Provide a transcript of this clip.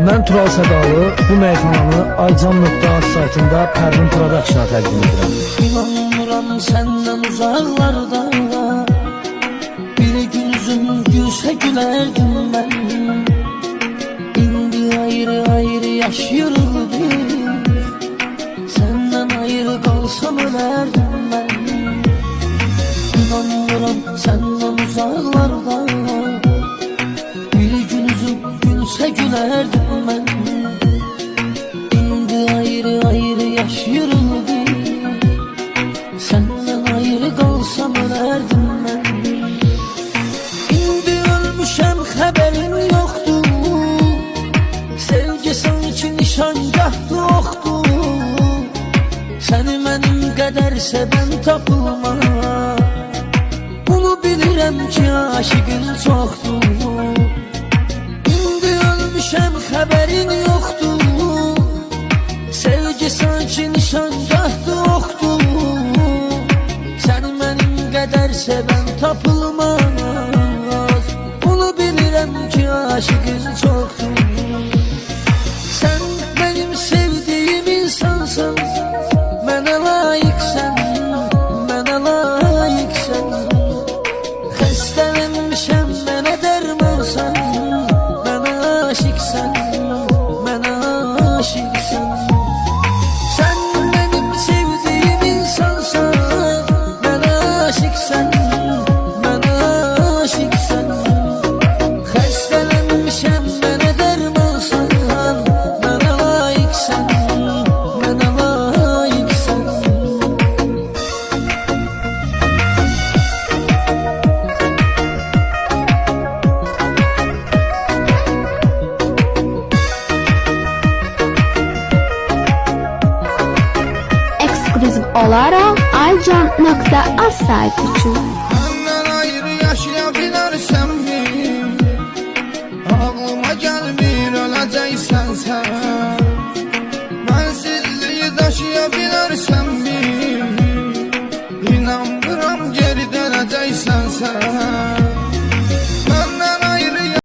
Mən Tural Sədalı bu meyxananı Aycan.az saytında Pərvin Production'a təqdim edirəm. İnanmıram səndən uzaqlarda, bir gün üzüm gülsə gülərdim mən. İndi ayrı ayrı yaşayırıq biz, səndən ayrı qalsam ölərdim mən. İnanmıram səndən uzaqlarda, bir gün üzüm gülsə gülərdim mən. İndi ayrı ayrı yaşayırıq biz, səndən ayrı qalsam ölərdim mən. İndi ölmüşəm xəbərin yoxdur, sevgi sanki nişangahdı oxdur. Səni mənim qədər sevən tapılmaz, bunu bilirəm ki aşıqın çoxdur. İndi ölmüşəm xəbərin yoxdur, sevgi sanki nişangahdı oxdur. Səni mənim qədər sevən tapılmaz, bunu bilirəm ki aşıqın çoxdur. Sən mənim sevdiyim insansın, mənə layiqsən, mənə layiqsən. Xəstələnmişəm, mənə dərmansan, mənə aşiqsən, mənə aşiqsən. Sən mənim sevdiyim insansan, mənə aşiqsən, mənə aşiqsən. Xəstələnmişəm, mənə dərmansan, mənə layiqsən, mənə layiqsən. Ekskluziv olaraq Aycan.az saytı üçün.